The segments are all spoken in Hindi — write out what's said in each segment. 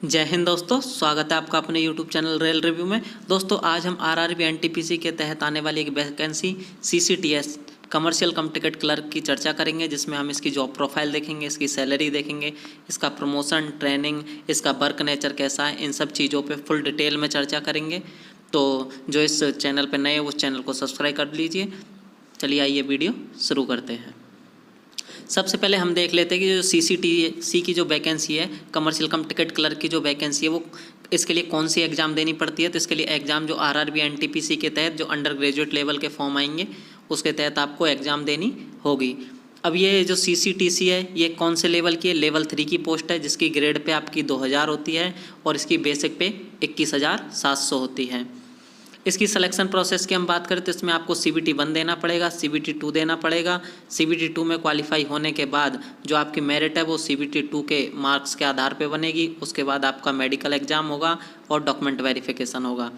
जय हिंद दोस्तों, स्वागत है आपका अपने YouTube चैनल रेल रिव्यू में। दोस्तों आज हम आरआरबी एनटीपीसी के तहत आने वाली एक vacancy CCTS commercial cum ticket clerk की चर्चा करेंगे, जिसमें हम इसकी जॉब प्रोफाइल देखेंगे, इसकी सैलरी देखेंगे, इसका प्रमोशन, ट्रेनिंग, इसका वर्क नेचर कैसा है, इन सब चीज़ों पे फुल डिटेल में चर्चा करेंगे। तो जो इस चैनल पर नए हैं उस चैनल को सब्सक्राइब कर लीजिए। चलिए आइए वीडियो शुरू करते हैं। सबसे पहले हम देख लेते हैं कि जो सीसीटीसी की जो वैकेंसी है, कमर्शियल कम टिकट क्लर्क की जो वैकेंसी है, वो इसके लिए कौन सी एग्ज़ाम देनी पड़ती है। तो इसके लिए एग्ज़ाम जो आरआरबी एनटीपीसी के तहत जो अंडर ग्रेजुएट लेवल के फॉर्म आएंगे उसके तहत आपको एग्ज़ाम देनी होगी। अब ये जो सीसीटीसी है ये कौन से लेवल की है? लेवल 3 की पोस्ट है, जिसकी ग्रेड पे आपकी 2000 होती है और इसकी बेसिक पे 21,700 होती है। इसकी सिलेक्शन प्रोसेस की हम बात करें तो इसमें आपको CBT 1 देना पड़ेगा, CBT 2 देना पड़ेगा। CBT 2 में क्वालिफाई होने के बाद जो आपकी मेरिट है वो CBT 2 के मार्क्स के आधार पे बनेगी। उसके बाद आपका मेडिकल एग्ज़ाम होगा और डॉक्यूमेंट वेरिफिकेशन होगा।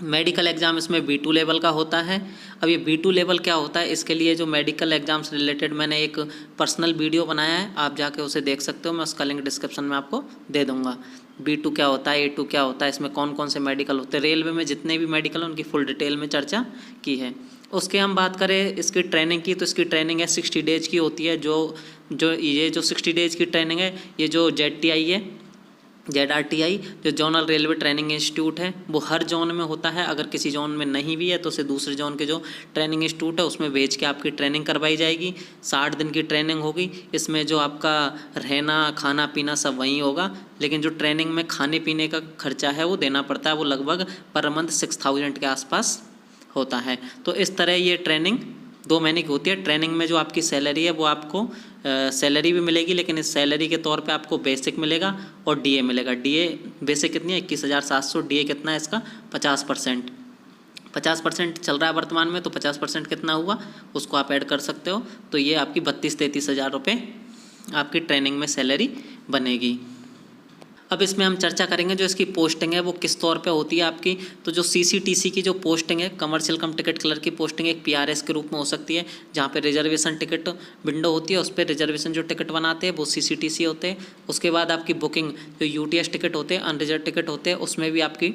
मेडिकल एग्ज़ाम इसमें B2 लेवल का होता है। अब ये B2 लेवल क्या होता है, इसके लिए जो मेडिकल एग्ज़ाम से रिलेटेड मैंने एक पर्सनल वीडियो बनाया है, आप जाके उसे देख सकते हो। मैं उसका लिंक डिस्क्रिप्शन में आपको दे दूँगा। B2 क्या होता है, A2 क्या होता है, इसमें कौन कौन से मेडिकल होते हैं, रेलवे में जितने भी मेडिकल हैं उनकी फुल डिटेल में चर्चा की है। उसके हम बात करें इसकी ट्रेनिंग की, तो इसकी ट्रेनिंग है 60 डेज की होती है। ये जो 60 डेज की ट्रेनिंग है, ये जो ZTI है, ZRTI जो जोनल रेलवे ट्रेनिंग इंस्टीट्यूट है, वो हर जोन में होता है। अगर किसी जोन में नहीं भी है तो उसे दूसरे जोन के जो ट्रेनिंग इंस्टीट्यूट है उसमें भेज के आपकी ट्रेनिंग करवाई जाएगी। 60 दिन की ट्रेनिंग होगी। इसमें जो आपका रहना, खाना पीना सब वहीं होगा, लेकिन जो ट्रेनिंग में खाने पीने का खर्चा है वो देना पड़ता है। वो लगभग पर मंथ 6000 के आसपास होता है। तो इस तरह ये ट्रेनिंग 2 महीने की होती है। ट्रेनिंग में जो आपकी सैलरी है वो आपको सैलरी भी मिलेगी, लेकिन इस सैलरी के तौर पे आपको बेसिक मिलेगा और DA मिलेगा। DA बेसिक कितनी है? 21,700। DA कितना है इसका? 50%। 50% चल रहा है वर्तमान में, तो 50% कितना हुआ उसको आप ऐड कर सकते हो। तो ये आपकी 32-33 हज़ार रुपये आपकी ट्रेनिंग में सैलरी बनेगी। अब इसमें हम चर्चा करेंगे जो इसकी पोस्टिंग है वो किस तौर पे होती है आपकी। तो जो सीसीटीसी की जो पोस्टिंग है, कमर्शियल कम टिकट क्लर्क की पोस्टिंग एक PRS के रूप में हो सकती है, जहाँ पे रिजर्वेशन टिकट विंडो होती है, उस पर रिजर्वेशन जो टिकट बनाते हैं वो सीसीटीसी होते हैं। उसके बाद आपकी बुकिंग जो UTS टिकट होते हैं, अनरिजर्व टिकट होते हैं, उसमें भी आपकी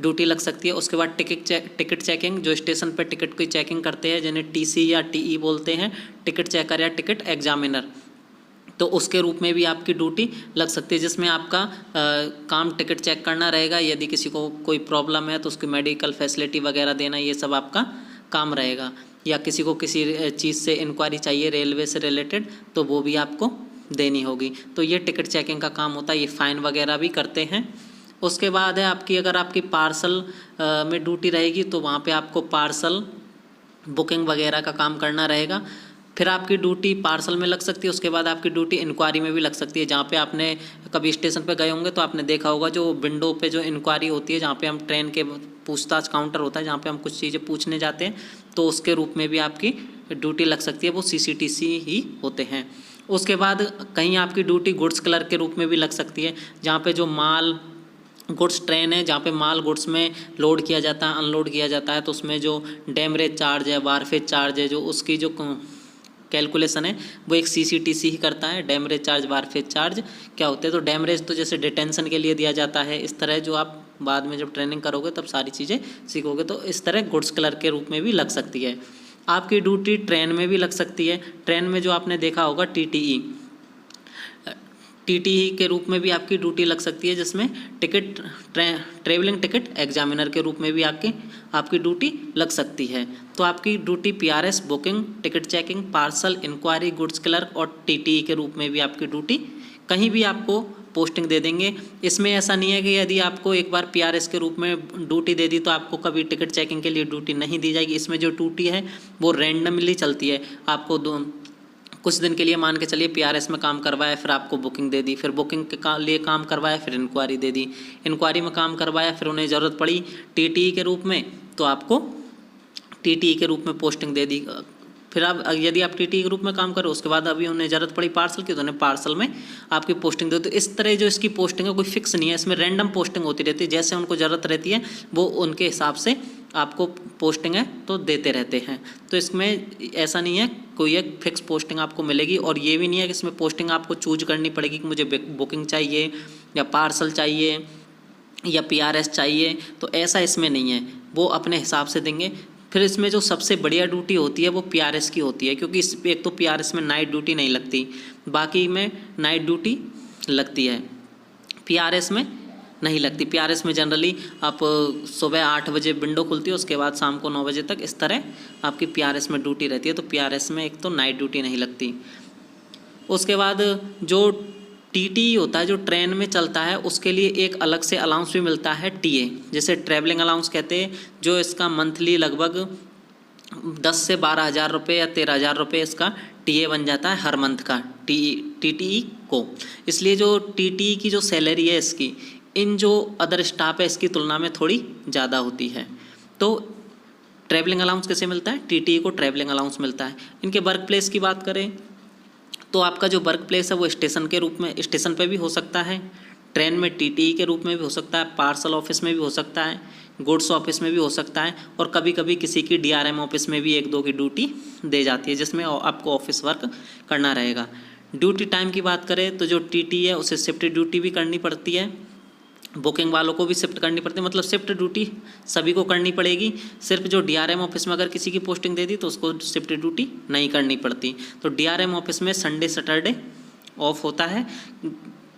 ड्यूटी लग सकती है। उसके बाद टिकट चेकिंग, जो स्टेशन पर टिकट की चेकिंग करते हैं, जिन्हें TC या TE बोलते हैं, टिकट चेकर या टिकट एग्जामिनर, तो उसके रूप में भी आपकी ड्यूटी लग सकती है, जिसमें आपका काम टिकट चेक करना रहेगा। यदि किसी को कोई प्रॉब्लम है तो उसकी मेडिकल फैसिलिटी वगैरह देना, ये सब आपका काम रहेगा। या किसी को किसी चीज़ से इंक्वायरी चाहिए रेलवे से रिलेटेड, तो वो भी आपको देनी होगी। तो ये टिकट चेकिंग का काम होता है। ये फ़ाइन वगैरह भी करते हैं। उसके बाद है आपकी, अगर आपकी पार्सल में ड्यूटी रहेगी तो वहाँ पर आपको पार्सल बुकिंग वगैरह का काम करना रहेगा। फिर आपकी ड्यूटी पार्सल में लग सकती है। उसके बाद आपकी ड्यूटी इंक्वायरी में भी लग सकती है। जहाँ पे आपने कभी स्टेशन पे गए होंगे तो आपने देखा होगा जो विंडो पे जो इंक्वायरी होती है, जहाँ पे हम ट्रेन के पूछताछ काउंटर होता है, जहाँ पे हम कुछ चीज़ें पूछने जाते हैं, तो उसके रूप में भी आपकी ड्यूटी लग सकती है। वो CCTC ही होते हैं। उसके बाद कहीं आपकी ड्यूटी गुड्स क्लर्क के रूप में भी लग सकती है, जहाँ पर जो माल गुड्स ट्रेन है, जहाँ पे माल गुड्स में लोड किया जाता है, अनलोड किया जाता है, तो उसमें जो डैमरेज चार्ज है, वारफेज चार्ज है, जो उसकी जो कैलकुलेशन है वो एक CCTC ही करता है। डैमरेज चार्ज, वारफेज चार्ज क्या होते हैं? तो डैमरेज तो जैसे डिटेंशन के लिए दिया जाता है, इस तरह जो आप बाद में जब ट्रेनिंग करोगे तब सारी चीज़ें सीखोगे, तो इस तरह गुड्स क्लर्क के रूप में भी लग सकती है। आपकी ड्यूटी ट्रेन में भी लग सकती है। ट्रेन में जो आपने देखा होगा TTE के रूप में भी आपकी ड्यूटी लग सकती है, जिसमें ट्रेवलिंग टिकट एग्जामिनर के रूप में भी आपकी ड्यूटी लग सकती है। तो आपकी duty PRS, booking, ticket checking, parcel, enquiry, goods clerk और TTE के रूप में भी आपकी ड्यूटी, कहीं भी आपको पोस्टिंग दे देंगे। इसमें ऐसा नहीं है कि यदि आपको एक बार PRS के रूप में ड्यूटी दे दी तो आपको कभी टिकट चेकिंग के लिए ड्यूटी नहीं दी जाएगी। इसमें जो ड्यूटी है वो रैंडमली चलती है। आपको कुछ दिन के लिए मान के चलिए PRS में काम करवाया, फिर आपको बुकिंग दे दी, फिर बुकिंग के लिए काम करवाया, फिर इंक्वायरी दे दी, इंक्वायरी में काम करवाया, फिर उन्हें ज़रूरत पड़ी TTE के रूप में तो आपको TTE के रूप में पोस्टिंग दे दी। फिर आप यदि आप TTE के रूप में काम करो, उसके बाद अभी उन्हें ज़रूरत पड़ी पार्सल की तो उन्हें पार्सल में आपकी पोस्टिंग दे। तो इस तरह जो इसकी पोस्टिंग है कोई फिक्स नहीं है, इसमें रैंडम पोस्टिंग होती रहती है। जैसे उनको ज़रूरत रहती है वो उनके हिसाब से आपको पोस्टिंग है तो देते रहते हैं। तो इसमें ऐसा नहीं है कोई एक फिक्स पोस्टिंग आपको मिलेगी, और ये भी नहीं है कि इसमें पोस्टिंग आपको चूज करनी पड़ेगी कि मुझे बुकिंग चाहिए या पार्सल चाहिए या पीआरएस चाहिए, तो ऐसा इसमें नहीं है, वो अपने हिसाब से देंगे। फिर इसमें जो सबसे बढ़िया ड्यूटी होती है वो पीआरएस की होती है, क्योंकि इस एक तो पीआरएस में नाइट ड्यूटी नहीं लगती, बाकी में नाइट ड्यूटी लगती है, पीआरएस में नहीं लगती। पीआरएस में जनरली आप सुबह 8 बजे विंडो खुलती है, उसके बाद शाम को 9 बजे तक, इस तरह आपकी पीआरएस में ड्यूटी रहती है। तो पीआरएस में एक तो नाइट ड्यूटी नहीं लगती। उसके बाद जो टीटी होता है, जो ट्रेन में चलता है, उसके लिए एक अलग से अलाउंस भी मिलता है, टीए, जैसे ट्रैवलिंग अलाउंस कहते हैं, जो इसका मंथली लगभग 10 से 12 हज़ार रुपये या 13 हज़ार रुपये इसका टीए बन जाता है हर मंथ का टीटीई को। इसलिए जो टीटीई की जो सैलरी है इसकी, इन जो अदर स्टाफ है इसकी तुलना में थोड़ी ज़्यादा होती है। तो ट्रैवलिंग अलाउंस कैसे मिलता है? टीटीई को ट्रैवलिंग अलाउंस मिलता है। इनके वर्क प्लेस की बात करें तो आपका जो वर्क प्लेस है वो स्टेशन के रूप में, स्टेशन पे भी हो सकता है, ट्रेन में टीटीई के रूप में भी हो सकता है, पार्सल ऑफिस में भी हो सकता है, गुड्स ऑफिस में भी हो सकता है, और कभी कभी किसी की डीआरएम ऑफिस में भी 1-2 की ड्यूटी दे जाती है, जिसमें आपको ऑफिस वर्क करना रहेगा। ड्यूटी टाइम की बात करें तो जो टीटी है उसे शिफ्ट ड्यूटी भी करनी पड़ती है, बुकिंग वालों को भी शिफ्ट करनी पड़ती है, मतलब शिफ्ट ड्यूटी सभी को करनी पड़ेगी। सिर्फ जो डीआरएम ऑफिस में अगर किसी की पोस्टिंग दे दी तो उसको शिफ्ट ड्यूटी नहीं करनी पड़ती। तो डीआरएम ऑफिस में संडे सैटरडे ऑफ होता है,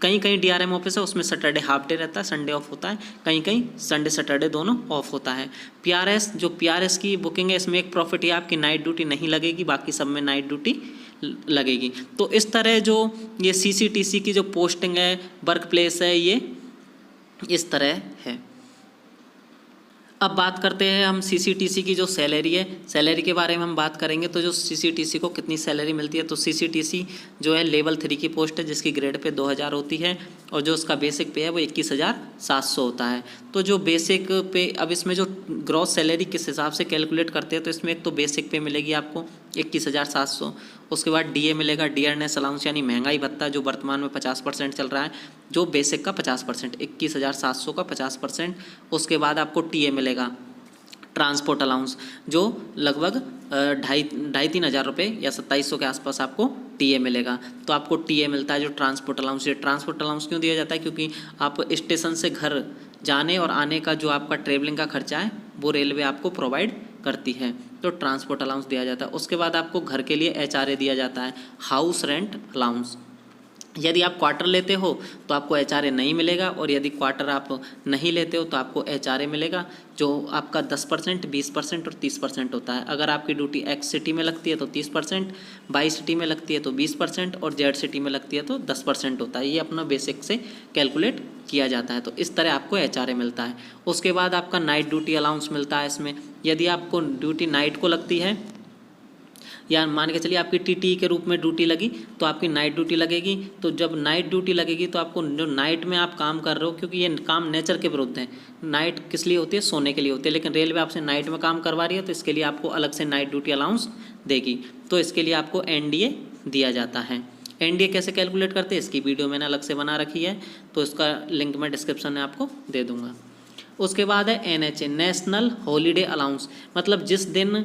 कहीं कहीं डीआरएम ऑफिस है उसमें सैटरडे हाफ डे रहता है, संडे ऑफ होता है, कहीं कहीं संडे सैटरडे दोनों ऑफ होता है। पीआरएस, जो पीआरएस की बुकिंग है, इसमें एक प्रॉफिट है आपकी नाइट ड्यूटी नहीं लगेगी, बाकी सब में नाइट ड्यूटी लगेगी। तो इस तरह जो ये सीसीटीसी की जो पोस्टिंग है, वर्क प्लेस है, ये इस तरह है। अब बात करते हैं हम सीसीटीसी की जो सैलरी है, सैलरी के बारे में हम बात करेंगे। तो जो सीसीटीसी को कितनी सैलरी मिलती है, तो सीसीटीसी जो है लेवल 3 की पोस्ट है, जिसकी ग्रेड पे 2000 होती है, और जो उसका बेसिक पे है वो 21,700 होता है। तो जो बेसिक पे, अब इसमें जो ग्रॉस सैलरी किस हिसाब से कैलकुलेट करते हैं, तो इसमें एक तो बेसिक पे मिलेगी आपको 21,700, उसके बाद डीए मिलेगा, डियरनेस अलाउंस यानी महंगाई भत्ता, जो वर्तमान में 50% चल रहा है, जो बेसिक का 50%, 21,700 का 50%। उसके बाद आपको टीए मिलेगा, ट्रांसपोर्ट अलाउंस, जो लगभग 2,500-3 हज़ार रुपये या 2700 के आसपास आपको टीए मिलेगा। तो आपको टीए मिलता है जो ट्रांसपोर्ट अलाउंस। ये ट्रांसपोर्ट अलाउंस क्यों दिया जाता है? क्योंकि आप स्टेशन से घर जाने और आने का जो आपका ट्रेवलिंग का खर्चा है वो रेलवे आपको प्रोवाइड करती है, तो ट्रांसपोर्ट अलाउंस दिया जाता है। उसके बाद आपको घर के लिए एचआरए दिया जाता है, हाउस रेंट अलाउंस। यदि आप क्वार्टर लेते हो तो आपको एचआरए नहीं मिलेगा, और यदि क्वार्टर आप नहीं लेते हो तो आपको एचआरए मिलेगा, जो आपका 10%, 20% और 30% होता है। अगर आपकी ड्यूटी एक्स सिटी में लगती है तो 30%, वाई सिटी में लगती है तो 20%, और जेड सिटी में लगती है तो 10% होता है। ये अपना बेसिक से कैलकुलेट किया जाता है। तो इस तरह आपको एचआरए मिलता है। उसके बाद आपका नाइट ड्यूटी अलाउंस मिलता है इसमें। यदि आपको ड्यूटी नाइट को लगती है, या मान के चलिए आपकी टीटी के रूप में ड्यूटी लगी, तो आपकी नाइट ड्यूटी लगेगी। तो जब नाइट ड्यूटी लगेगी तो आपको जो नाइट में आप काम कर रहे हो, क्योंकि ये काम नेचर के विरुद्ध है, नाइट किस लिए होती है? सोने के लिए होती है, लेकिन रेलवे आपसे नाइट में काम करवा रही है, तो इसके लिए आपको अलग से नाइट ड्यूटी अलाउंस देगी। तो इसके लिए आपको एनडीए दिया जाता है। एनडीए कैसे कैलकुलेट करते हैं, इसकी वीडियो मैंने अलग से बना रखी है, तो इसका लिंक मैं डिस्क्रिप्शन में आपको दे दूँगा। उसके बाद है एनएचए, नेशनल हॉलीडे अलाउंस, मतलब जिस दिन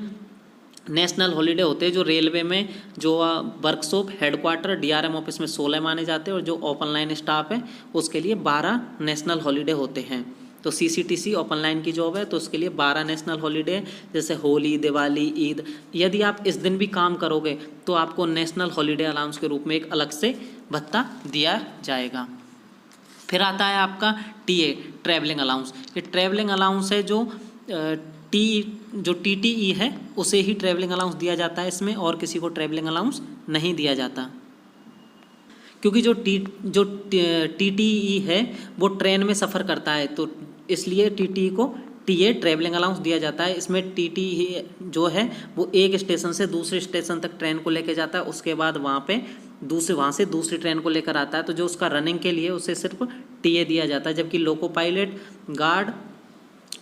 नेशनल हॉलीडे होते हैं, जो रेलवे में जो वर्कशॉप, हेडक्वार्टर, डीआरएम ऑफिस में 16 माने जाते हैं, और जो ओपन लाइन स्टाफ है उसके लिए 12 नेशनल हॉलीडे होते हैं। तो सीसीटीसी ओपन लाइन की जॉब है, तो उसके लिए 12 नेशनल हॉलीडे है, जैसे होली, दिवाली, ईद। यदि आप इस दिन भी काम करोगे तो आपको नेशनल हॉलीडे अलाउंस के रूप में एक अलग से भत्ता दिया जाएगा। फिर आता है आपका टीए, ट्रैवलिंग अलाउंस। ये ट्रैवलिंग अलाउंस है जो टीटीई है उसे ही ट्रैवलिंग अलाउंस दिया जाता है इसमें, और किसी को ट्रैवलिंग अलाउंस नहीं दिया जाता, क्योंकि जो टीटीई है वो ट्रेन में सफ़र करता है, तो इसलिए टीटीई को टीए ट्रैवलिंग अलाउंस दिया जाता है। इसमें टीटीई जो है वो एक स्टेशन से दूसरे स्टेशन तक ट्रेन को लेके जाता है, उसके बाद वहाँ से दूसरी ट्रेन को लेकर आता है। तो जो उसका रनिंग के लिए उसे सिर्फ टीए दिया जाता है, जबकि लोको पायलट, गार्ड,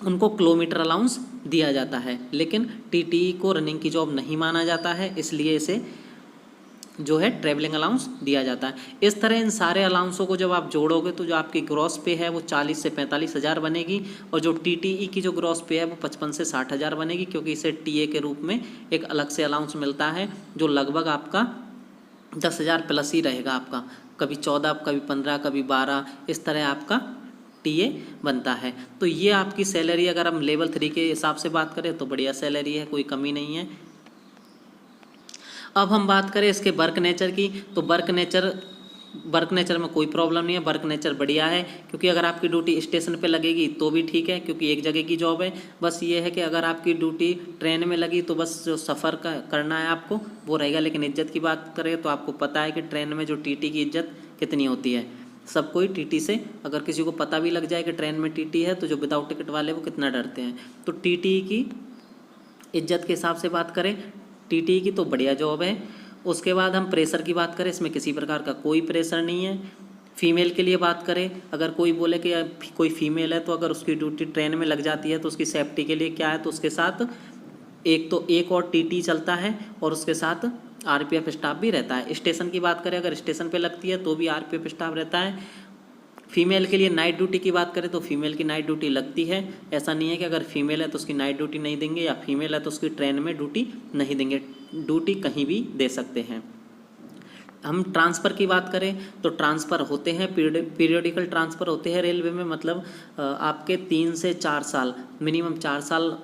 उनको किलोमीटर अलाउंस दिया जाता है। लेकिन टीटीई को रनिंग की जॉब नहीं माना जाता है, इसलिए इसे जो है ट्रैवलिंग अलाउंस दिया जाता है। इस तरह इन सारे अलाउंसों को जब आप जोड़ोगे तो जो आपकी ग्रॉस पे है वो 40 से 45 हज़ार बनेगी, और जो टीटीई की जो ग्रॉस पे है वो 55 से 60 हज़ार बनेगी, क्योंकि इसे टीए के रूप में एक अलग से अलाउंस मिलता है, जो लगभग आपका 10,000 प्लस ही रहेगा आपका। कभी 14, कभी 15, कभी 12, इस तरह आपका टीए बनता है। तो ये आपकी सैलरी अगर हम लेवल 3 के हिसाब से बात करें तो बढ़िया सैलरी है, कोई कमी नहीं है। अब हम बात करें इसके वर्क नेचर की, तो वर्क नेचर में कोई प्रॉब्लम नहीं है, वर्क नेचर बढ़िया है। क्योंकि अगर आपकी ड्यूटी स्टेशन पे लगेगी तो भी ठीक है, क्योंकि एक जगह की जॉब है। बस ये है कि अगर आपकी ड्यूटी ट्रेन में लगी तो बस जो सफ़र करना है आपको वो रहेगा। लेकिन इज्जत की बात करें तो आपको पता है कि ट्रेन में जो टीटी की इज्जत कितनी होती है। सब कोई टीटी से, अगर किसी को पता भी लग जाए कि ट्रेन में टीटी है तो जो विदाउट टिकट वाले वो कितना डरते हैं। तो टीटी की इज्जत के हिसाब से बात करें, टीटी की तो बढ़िया जॉब है। उसके बाद हम प्रेशर की बात करें, इसमें किसी प्रकार का कोई प्रेशर नहीं है। फीमेल के लिए बात करें, अगर कोई बोले कि कोई फीमेल है तो अगर उसकी ड्यूटी ट्रेन में लग जाती है तो उसकी सेफ्टी के लिए क्या है, तो उसके साथ एक और टीटी चलता है और उसके साथ आरपीएफ स्टाफ भी रहता है। स्टेशन की बात करें, अगर स्टेशन पे लगती है तो भी आरपीएफ स्टाफ रहता है। फीमेल के लिए नाइट ड्यूटी की बात करें तो फीमेल की नाइट ड्यूटी लगती है। ऐसा नहीं है कि अगर फीमेल है तो उसकी नाइट ड्यूटी नहीं देंगे या फीमेल है तो उसकी ट्रेन में ड्यूटी नहीं देंगे, ड्यूटी कहीं भी दे सकते हैं। हम ट्रांसफ़र की बात करें तो ट्रांसफ़र होते हैं, पीरियडिकल ट्रांसफ़र होते हैं रेलवे में। मतलब आपके 3 से 4 साल, मिनिमम 4 साल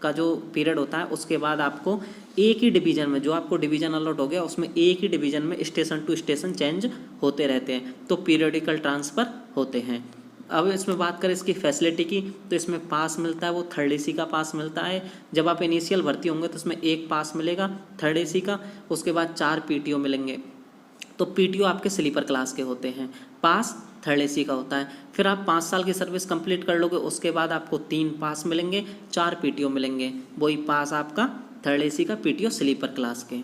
का जो पीरियड होता है उसके बाद आपको एक ही डिवीज़न में, जो आपको डिवीज़न अलॉट हो गया उसमें एक ही डिवीज़न में स्टेशन टू स्टेशन चेंज होते रहते हैं, तो पीरियडिकल ट्रांसफ़र होते हैं। अब इसमें बात करें इसकी फैसिलिटी की, तो इसमें पास मिलता है, वो 3rd AC का पास मिलता है। जब आप इनिशियल भर्ती होंगे तो इसमें एक पास मिलेगा 3rd AC का, उसके बाद 4 PTO मिलेंगे। तो PTO आपके स्लीपर क्लास के होते हैं, पास 3rd AC का होता है। फिर आप 5 साल की सर्विस कंप्लीट कर लोगे, उसके बाद आपको 3 पास मिलेंगे, 4 PTO मिलेंगे, वही पास आपका 3rd AC का PTO स्लीपर क्लास के।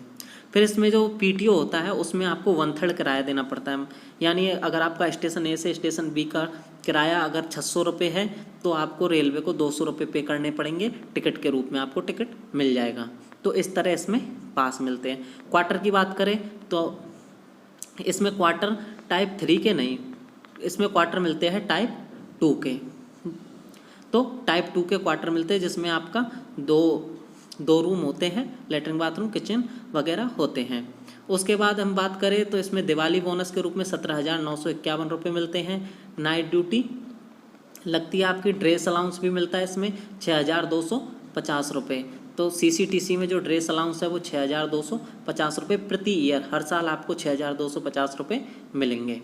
फिर इसमें जो PTO होता है उसमें आपको 1/3 किराया देना पड़ता है। यानी अगर आपका स्टेशन A से स्टेशन B का किराया अगर 600 रुपये है तो आपको रेलवे को 200 रुपये पे करने पड़ेंगे, टिकट के रूप में आपको टिकट मिल जाएगा। तो इस तरह इसमें पास मिलते हैं। क्वार्टर की बात करें तो इसमें क्वार्टर टाइप 3 के नहीं, इसमें क्वार्टर मिलते हैं टाइप 2 के। तो टाइप 2 के क्वार्टर मिलते हैं जिसमें आपका दो रूम होते हैं, लेटरिन बाथरूम किचन वगैरह होते हैं। उसके बाद हम बात करें तो इसमें दिवाली बोनस के रूप में 17,951 रुपये मिलते हैं। नाइट ड्यूटी लगती है आपकी, ड्रेस अलाउंस भी मिलता है इसमें 6,250 रुपये। तो CCTC में जो ड्रेस अलाउंस है वो 6,250 रुपये प्रति ईयर, हर साल आपको 6,250 रुपये मिलेंगे।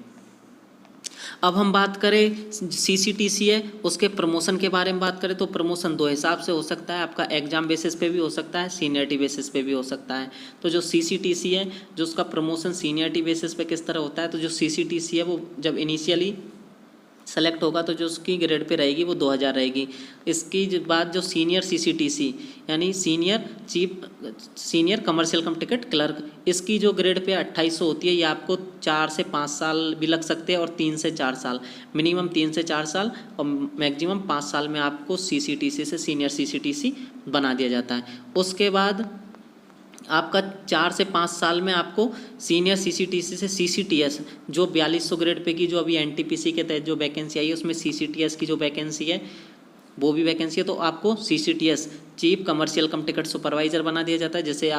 अब हम बात करें CCTC है उसके प्रमोशन के बारे में बात करें तो प्रमोशन 2 हिसाब से हो सकता है, आपका एग्जाम बेसिस पे भी हो सकता है, सीनियरिटी बेसिस पे भी हो सकता है। तो जो CCTC है जो उसका प्रमोशन सीनियरिटी बेसिस पे किस तरह होता है, तो जो CCTC है वो जब इनिशियली सेलेक्ट होगा तो जो उसकी ग्रेड पे रहेगी वो 2000 रहेगी। इसकी बाद जो सीनियर CCTC यानी senior commercial cum ticket clerk, इसकी जो ग्रेड पे 2800 होती है, ये आपको 4 से 5 साल भी लग सकते हैं और 3 से 4 साल, मिनिमम 3 से 4 साल और मैक्सिमम 5 साल में आपको CCTC से सीनियर CCTC बना दिया जाता है। उसके बाद आपका 4 से 5 साल में आपको सीनियर CCTC से CCTS जो 4200 ग्रेड पे की जो अभी NTPC के तहत जो वैकेंसी आई है उसमें CCTS की जो वैकेंसी है वो भी वैकेंसी है, तो आपको CCTS chief commercial cum ticket supervisor बना दिया जाता है, जैसे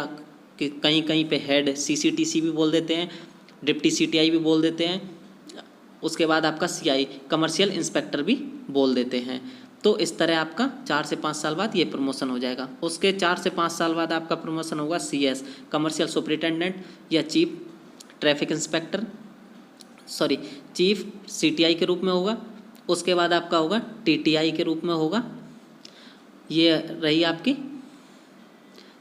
कहीं कहीं पे हेड CCTC भी बोल देते हैं, डिप्टी CTI भी बोल देते हैं। उसके बाद आपका CI कमर्शियल इंस्पेक्टर भी बोल देते हैं। तो इस तरह आपका 4 से 5 साल बाद ये प्रमोशन हो जाएगा। उसके 4 से 5 साल बाद आपका प्रमोशन होगा CS कमर्शियल सुपरिटेंडेंट या chief traffic inspector, chief CTI के रूप में होगा। उसके बाद आपका होगा TTI के रूप में होगा। ये रही आपकी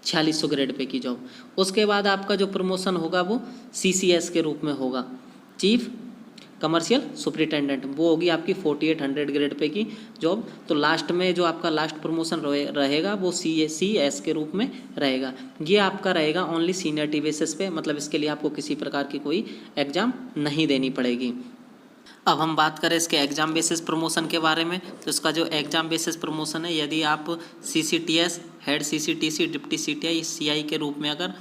4600 ग्रेड पे की जॉब। उसके बाद आपका जो प्रमोशन होगा वो CCS के रूप में होगा, चीफ कमर्शियल सुपरिटेंडेंट, वो होगी आपकी 4800 ग्रेड पे की जॉब। तो लास्ट में जो आपका लास्ट प्रमोशन रहेगा वो CS के रूप में रहेगा। ये आपका रहेगा ओनली सीनियरिटी बेसिस पे, मतलब इसके लिए आपको किसी प्रकार की कोई एग्ज़ाम नहीं देनी पड़ेगी। अब हम बात करें इसके एग्ज़ाम बेसिस प्रमोशन के बारे में, तो इसका जो एग्ज़ाम बेसिस प्रमोशन है, यदि आप CCTS head CCTC deputy CTI CI के रूप में अगर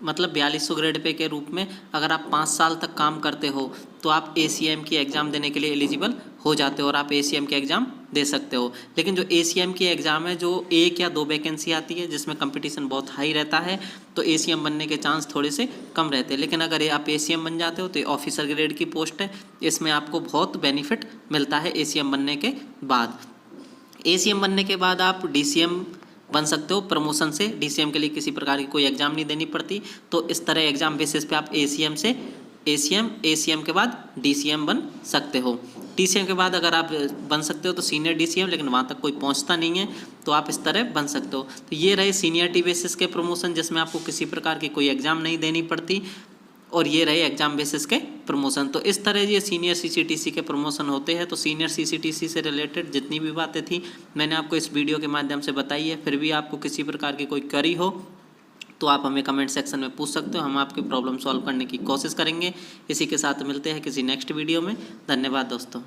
मतलब 4200 ग्रेड पे के रूप में अगर आप 5 साल तक काम करते हो तो आप ACM की एग्ज़ाम देने के लिए एलिजिबल हो जाते हो और आप ACM के एग्ज़ाम दे सकते हो। लेकिन जो ACM की एग्ज़ाम है, जो 1 या 2 वैकेंसी आती है जिसमें कंपटीशन बहुत हाई रहता है, तो ACM बनने के चांस थोड़े से कम रहते हैं। लेकिन अगर आप ACM बन जाते हो तो ये ऑफिसर ग्रेड की पोस्ट है, इसमें आपको बहुत बेनिफिट मिलता है ACM बनने के बाद। ACM बनने के बाद आप DCM बन सकते हो प्रमोशन से। DCM के लिए किसी प्रकार की कोई एग्ज़ाम नहीं देनी पड़ती। तो इस तरह एग्ज़ाम बेसिस पे आप ACM के बाद DCM बन सकते हो। DCM के बाद अगर आप बन सकते हो तो सीनियर DCM, लेकिन वहाँ तक कोई पहुँचता नहीं है, तो आप इस तरह बन सकते हो। तो ये रहे सीनियरिटी बेसिस के प्रमोशन, जिसमें आपको किसी प्रकार की कोई एग्ज़ाम नहीं देनी पड़ती, और ये रहे एग्जाम बेसिस के प्रमोशन। तो इस तरह ये सीनियर CCTC के प्रमोशन होते हैं। तो सीनियर CCTC से रिलेटेड जितनी भी बातें थी मैंने आपको इस वीडियो के माध्यम से बताई है। फिर भी आपको किसी प्रकार की कोई क्वेरी हो तो आप हमें कमेंट सेक्शन में पूछ सकते हो, हम आपकी प्रॉब्लम सॉल्व करने की कोशिश करेंगे। इसी के साथ मिलते हैं किसी नेक्स्ट वीडियो में। धन्यवाद दोस्तों।